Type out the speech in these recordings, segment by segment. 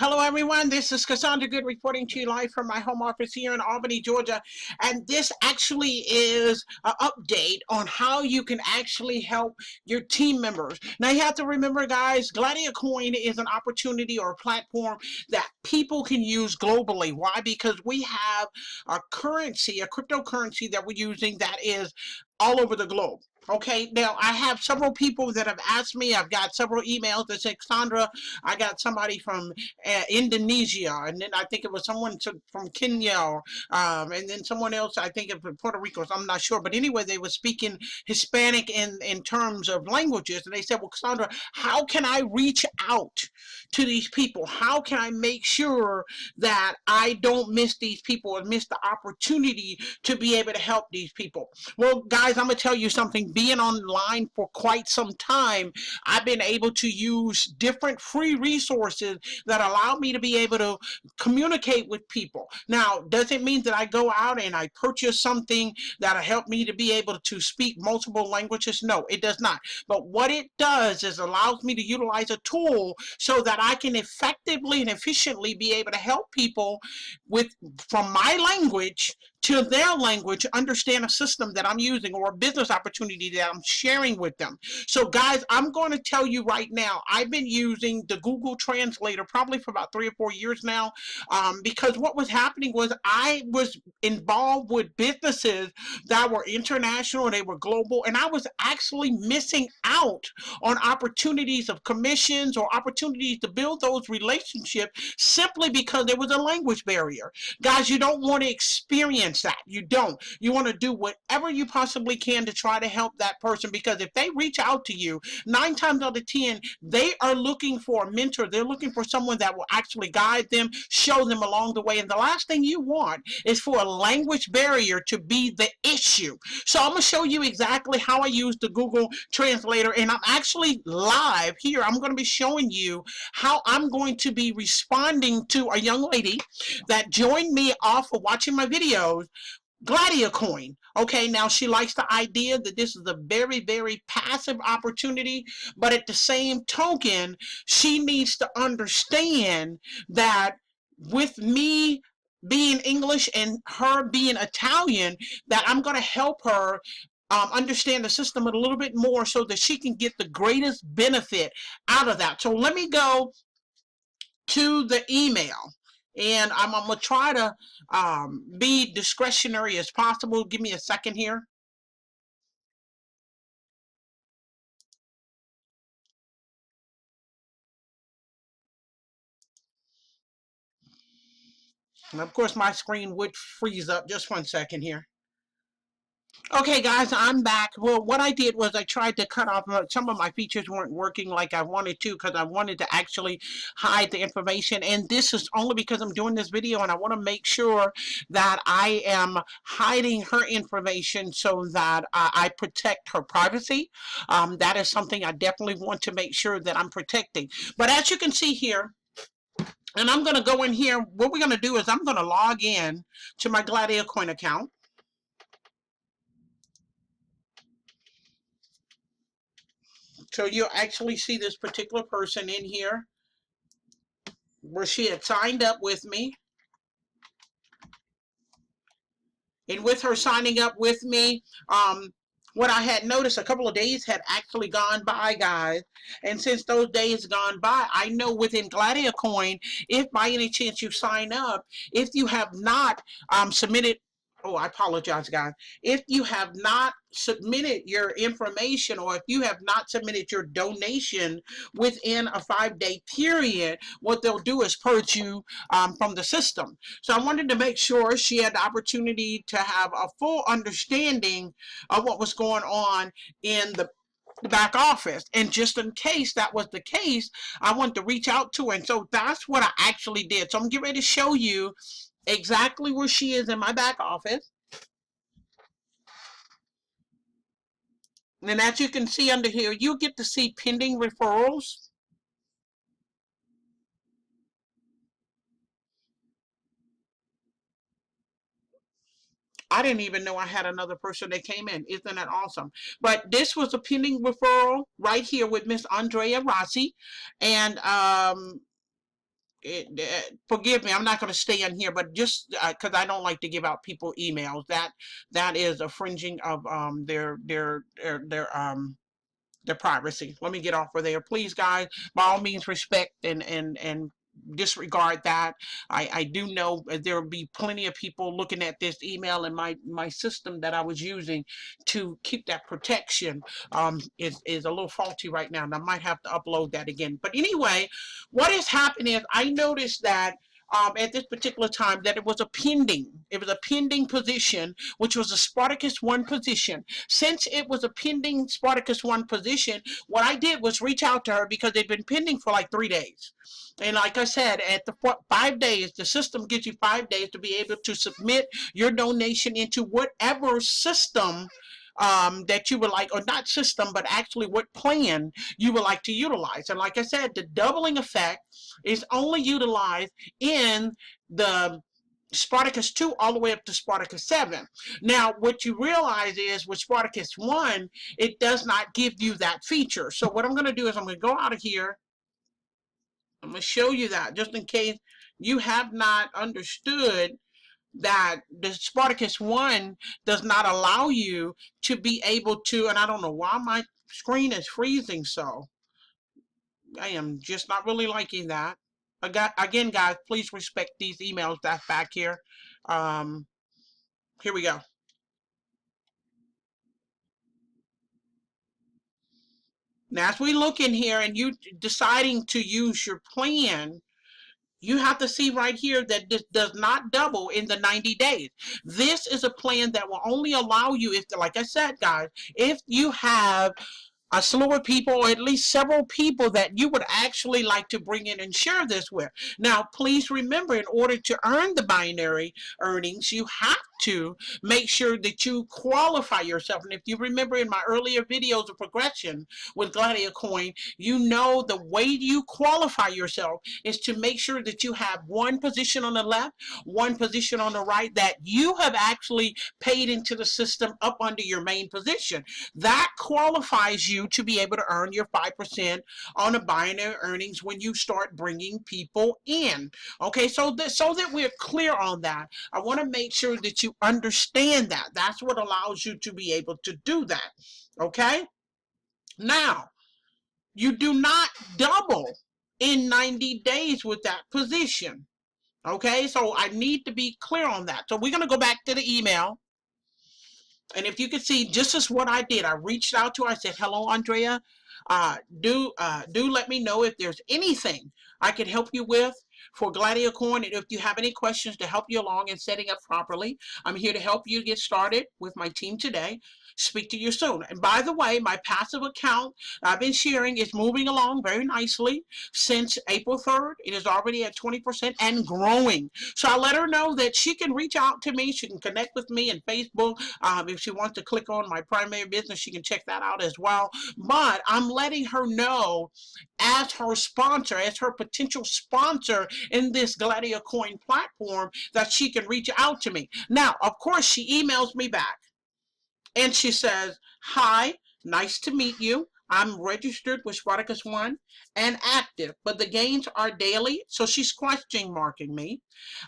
Hello, everyone. This is Cassandra Good reporting to you live from my home office here in Albany, Georgia. And this actually is an update on how you can actually help your team members. Now, you have to remember, guys, Gladiacoin is an opportunity or a platform that people can use globally. Why? Because we have a currency, a cryptocurrency that we're using that is all over the globe. Okay, now I have several people that have asked me. I've got several emails that say, Sandra, I got somebody from Indonesia, and then I think it was someone from Kenya, and then someone else, I think of Puerto Rico, so I'm not sure. But anyway, they were speaking Hispanic in terms of languages, and they said, well, Sandra, how can I reach out to these people? How can I make sure that I don't miss these people and miss the opportunity to be able to help these people? Well, guys, I'm going to tell you something. Being online for quite some time, I've been able to use different free resources that allow me to be able to communicate with people. Now, does it mean that I go out and I purchase something that'll help me to be able to speak multiple languages? No, it does not. But what it does is allows me to utilize a tool so that I can effectively and efficiently be able to help people with from my language to their language, understand a system that I'm using or a business opportunity that I'm sharing with them. So guys, I'm going to tell you right now, I've been using the Google Translator probably for about 3 or 4 years now, because what was happening was I was involved with businesses that were international and they were global, and I was actually missing out on opportunities of commissions or opportunities to build those relationships simply because there was a language barrier. Guys, you don't want to experience that. You don't. You want to do whatever you possibly can to try to help that person, because if they reach out to you, 9 times out of 10, they are looking for a mentor. They're looking for someone that will actually guide them, show them along the way. And the last thing you want is for a language barrier to be the issue. So I'm going to show you exactly how I use the Google Translator, and I'm actually live here. I'm going to be showing you how I'm going to be responding to a young lady that joined me off of watching my videos, Gladiacoin. Okay, now she likes the idea that this is a very, very passive opportunity, but at the same token, she needs to understand that with me being English and her being Italian, that I'm going to help her understand the system a little bit more so that she can get the greatest benefit out of that. So let me go to the email. And I'm going to try to be discretionary as possible. Give me a second here. And of course, my screen would freeze up. Just 1 second here. Okay, guys, I'm back. Well, what I did was I tried to cut off some of my features weren't working like I wanted to, because I wanted to actually hide the information. And this is only because I'm doing this video and I want to make sure that I am hiding her information so that I protect her privacy. That is something I definitely want to make sure that I'm protecting. But as you can see here, and I'm going to go in here, what we're going to do is I'm going to log in to my Gladiacoin account. So you'll actually see this particular person in here where she had signed up with me. And with her signing up with me, what I had noticed, a couple of days had actually gone by, guys. And since those days gone by, I know within Gladiacoin, if by any chance you sign up, if you have not submitted, oh, I apologize, guys. If you have not submitted your information, or if you have not submitted your donation within a 5-day period, what they'll do is purge you from the system. So I wanted to make sure she had the opportunity to have a full understanding of what was going on in the back office, and just in case that was the case, I wanted to reach out to her. And so that's what I actually did. So I'm getting ready to show you exactly where she is in my back office. And as you can see under here, you get to see pending referrals. I didn't even know I had another person that came in. Isn't that awesome? But this was a pending referral right here with Miss Andrea Rossi. And forgive me, I'm not going to stay in here, but just because I don't like to give out people emails, that is infringing of their privacy. Let me get off of there, please, guys. By all means, respect and disregard that. I do know there will be plenty of people looking at this email, and my system that I was using to keep that protection is a little faulty right now, and I might have to upload that again. But anyway, what has happened is I noticed that at this particular time that it was a pending position, which was a Spartacus 1 position. Since it was a pending Spartacus 1 position, what I did was reach out to her because they'd been pending for like 3 days. And like I said, at the 5 days, the system gives you 5 days to be able to submit your donation into whatever system that you would like, or not system, but actually what plan you would like to utilize. And like I said, the doubling effect is only utilized in the Spartacus 2 all the way up to Spartacus 7. Now, what you realize is with Spartacus 1, it does not give you that feature. So what I'm going to do is I'm going to go out of here. I'm going to show you that just in case you have not understood that the Spartacus 1 does not allow you to be able to, and I don't know why my screen is freezing, so I am just not really liking that. Again, guys, please respect these emails that's back here. Here we go. Now, as we look in here and you deciding to use your plan, you have to see right here that this does not double in the 90 days. This is a plan that will only allow you, if, like I said, guys, if you have a slew of people, or at least several people that you would actually like to bring in and share this with. Now, please remember, in order to earn the binary earnings, you have to make sure that you qualify yourself. And if you remember in my earlier videos of progression with Gladiacoin, you know the way you qualify yourself is to make sure that you have one position on the left, one position on the right that you have actually paid into the system up under your main position. That qualifies you to be able to earn your 5% on the binary earnings when you start bringing people in. Okay, so that we're clear on that, I want to make sure that you understand that. That's what allows you to be able to do that. Okay, now you do not double in 90 days with that position. Okay, so I need to be clear on that. So we're going to go back to the email. And if you can see, just as what I did, I reached out to her. I said, hello, Andrea. Do let me know if there's anything I can help you with for Gladiacoin. And if you have any questions to help you along in setting up properly, I'm here to help you get started with my team today. Speak to you soon. And by the way, my passive account I've been sharing is moving along very nicely since April 3rd. It is already at 20% and growing. So I let her know that she can reach out to me. She can connect with me in Facebook. If she wants to click on my primary business, she can check that out as well. But I'm letting her know as her sponsor, as her potential sponsor in this Gladiacoin platform, that she can reach out to me. Now, of course, she emails me back. And she says, hi, nice to meet you. I'm registered with Spartacus 1 and active, but the gains are daily. So she's question marking me.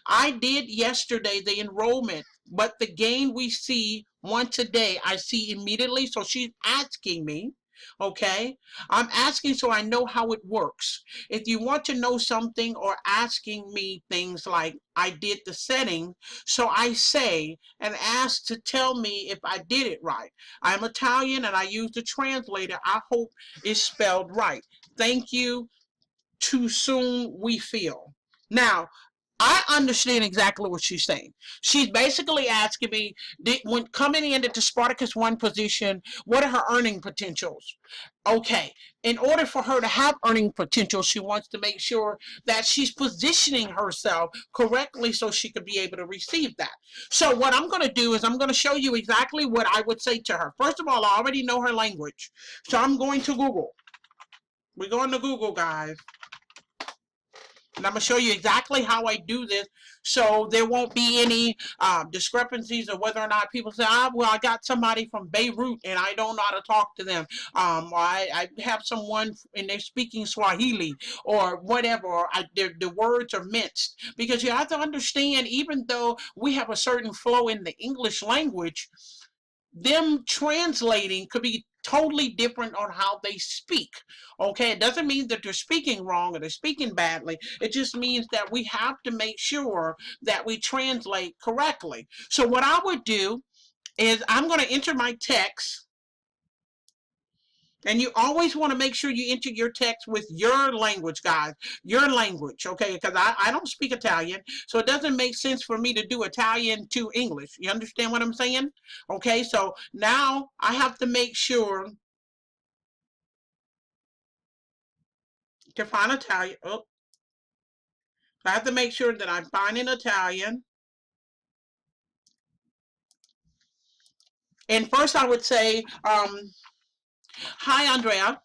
I did yesterday the enrollment, but the gain we see once a day, I see immediately. So she's asking me. Okay, I'm asking so I know how it works. If you want to know something or asking me things like I did the setting, so I say and ask to tell me if I did it right. I'm Italian and I use the translator. I hope it's spelled right. Thank you. Too soon we feel. Now, I understand exactly what she's saying. She's basically asking me, when coming into the Spartacus 1 position, what are her earning potentials? Okay, in order for her to have earning potential, she wants to make sure that she's positioning herself correctly so she could be able to receive that. So what I'm going to do is I'm going to show you exactly what I would say to her. First of all, I already know her language. So I'm going to Google. We're going to Google, guys. And I'm going to show you exactly how I do this so there won't be any discrepancies of whether or not people say, well, I got somebody from Beirut and I don't know how to talk to them. Or I have someone and they're speaking Swahili or whatever, or the words are minced. Because you have to understand, even though we have a certain flow in the English language, them translating could be totally different on how they speak. Okay, it doesn't mean that they're speaking wrong or they're speaking badly. It just means that we have to make sure that we translate correctly. So what I would do is I'm going to enter my text. And you always want to make sure you enter your text with your language, guys. Your language, okay? Because I don't speak Italian, so it doesn't make sense for me to do Italian to English. You understand what I'm saying? Okay, so now I have to make sure to find Italian. Oh, I have to make sure that I'm finding Italian. And first I would say, hi, Andrea.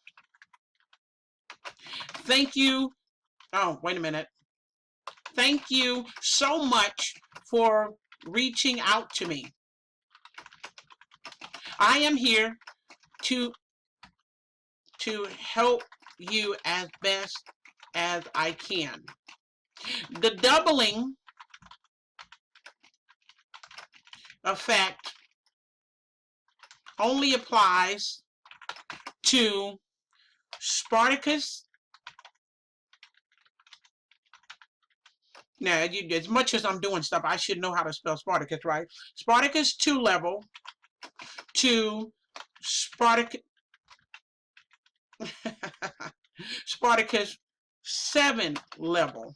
Thank you. Oh, wait a minute. Thank you so much for reaching out to me. I am here to help you as best as I can. The doubling effect only applies to Spartacus. Now, as much as I'm doing stuff, I should know how to spell Spartacus, right? Spartacus 2 level to Spartacus Spartacus 7 level.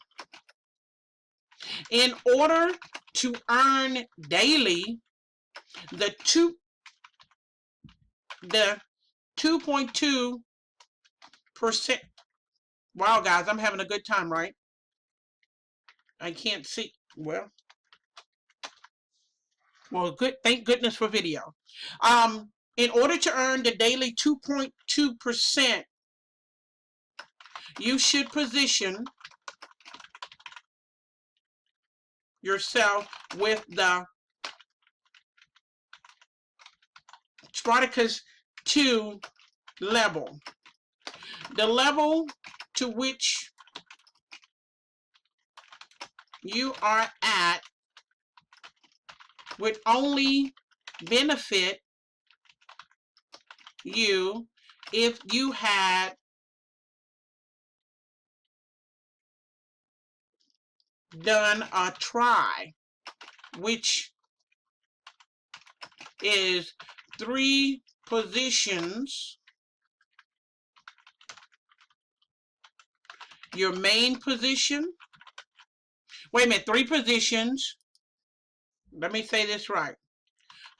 In order to earn daily the 2.2%. Wow, guys, I'm having a good time, right? I can't see. Well, good. Thank goodness for video. In order to earn the daily 2.2%, you should position yourself with the Spartacus 2 level. The level to which you are at would only benefit you if you had done a try, which is 3 positions, your main position. Wait a minute, 3 positions. Let me say this right.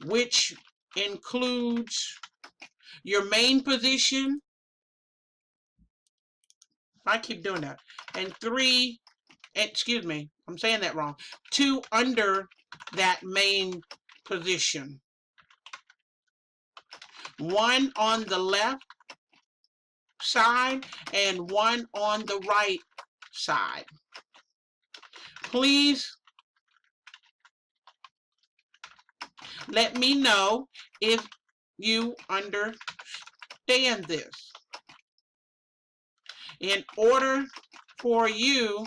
Which includes your main position. I keep doing that. And 3, excuse me, I'm saying that wrong. 2 under that main position. 1 on the left side and 1 on the right side. Please let me know if you understand this. In order for you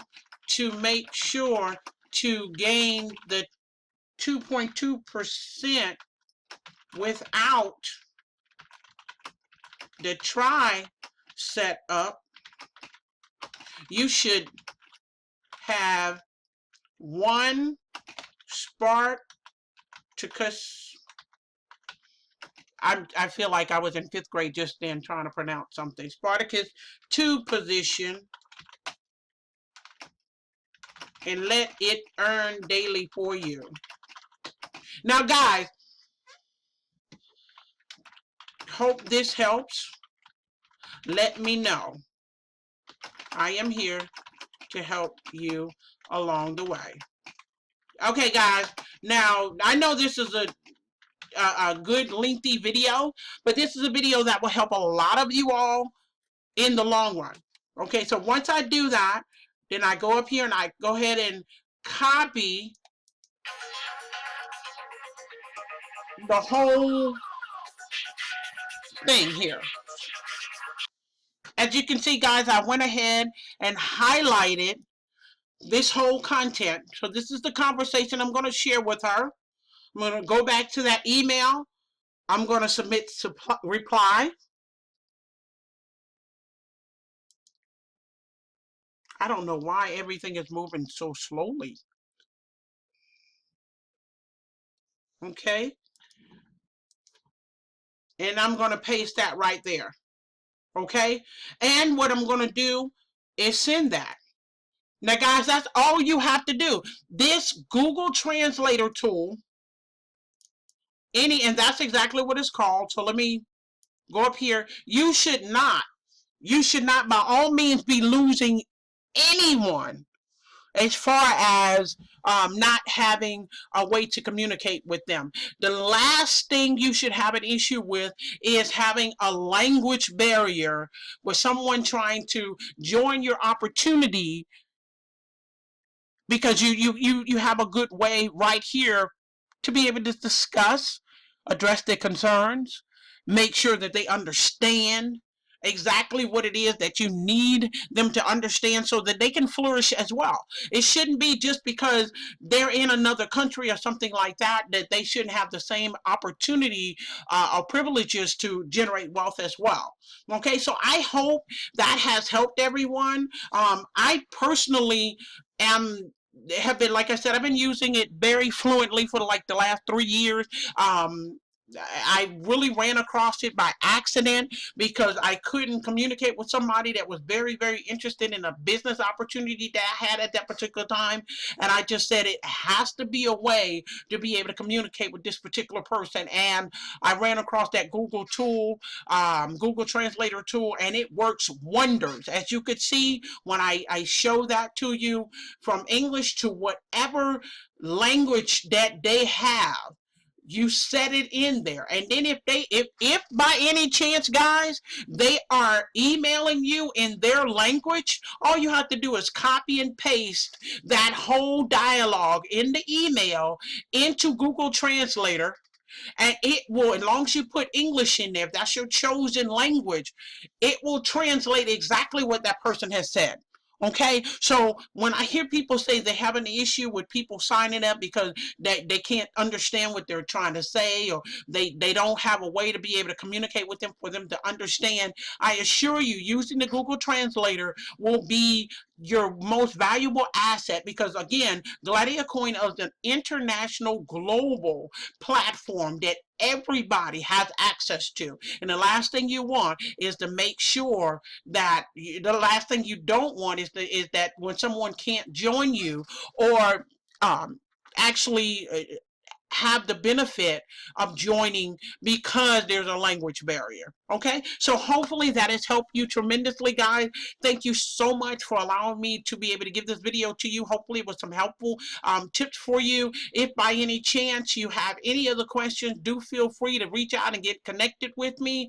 to make sure to gain the 2.2% without the try set up, you should have 1 Spartacus. I feel like I was in 5th grade just then trying to pronounce something. Spartacus 2 position, and let it earn daily for you. Now, guys, hope this helps. Let me know. I am here to help you along the way. Okay, guys. Now, I know this is a good lengthy video, but this is a video that will help a lot of you all in the long run. Okay, so once I do that, Then I go up here and I go ahead and copy the whole thing here. As you can see, guys, I went ahead and highlighted this whole content. So this is the conversation I'm going to share with her. I'm going to go back to that email. I'm going to submit reply. I don't know why everything is moving so slowly. Okay. And I'm going to paste that right there. Okay. And what I'm going to do is send that. Now, guys, that's all you have to do. This Google Translator tool, and that's exactly what it's called. So let me go up here. You should not by all means be losing anyone as far as not having a way to communicate with them. The last thing you should have an issue with is having a language barrier with someone trying to join your opportunity, because you have a good way right here to be able to discuss, address their concerns, make sure that they understand exactly what it is that you need them to understand so that they can flourish as well. It shouldn't be just because they're in another country or something like that that they shouldn't have the same opportunity or privileges to generate wealth as well. Okay, so I hope that has helped everyone. I personally am have been, like I said, I've been using it very fluently for like the last 3 years. I really ran across it by accident because I couldn't communicate with somebody that was very, very interested in a business opportunity that I had at that particular time. And I just said it has to be a way to be able to communicate with this particular person. And I ran across that Google tool, Google Translator tool, and it works wonders. As you could see when I show that to you, from English to whatever language that they have, you set it in there. And then if by any chance, guys, they are emailing you in their language, all you have to do is copy and paste that whole dialogue in the email into Google Translator, and it will, as long as you put English in there, if that's your chosen language, it will translate exactly what that person has said. Okay, so when I hear people say they have an issue with people signing up because they can't understand what they're trying to say, or they don't have a way to be able to communicate with them for them to understand, I assure you, using the Google Translator will be your most valuable asset, because again, Gladiacoin is an international global platform that everybody has access to. And the last thing you want is to make sure that the last thing you don't want is that when someone can't join you or actually have the benefit of joining because there's a language barrier. Okay, so hopefully that has helped you tremendously, guys. Thank you so much for allowing me to be able to give this video to you. Hopefully it was some helpful tips for you. If by any chance you have any other questions, do feel free to reach out and get connected with me.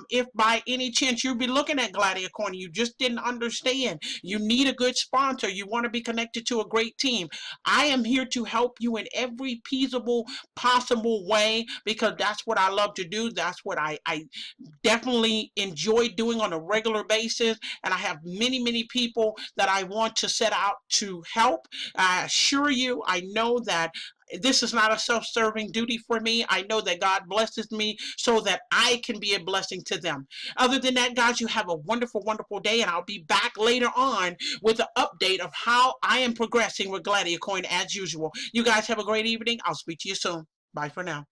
If by any chance you'll be looking at Gladiacoin, you just didn't understand, you need a good sponsor, you want to be connected to a great team, I am here to help you in every feasible possible way, because that's what I love to do. That's what I definitely enjoy doing on a regular basis, and I have many people that I want to set out to help. I assure you, I know that this is not a self-serving duty for me. I know that God blesses me so that I can be a blessing to them. Other than that, guys, you have a wonderful day, and I'll be back later on with an update of how I am progressing with Gladiacoin as usual. You guys have a great evening. I'll speak to you soon. Bye for now.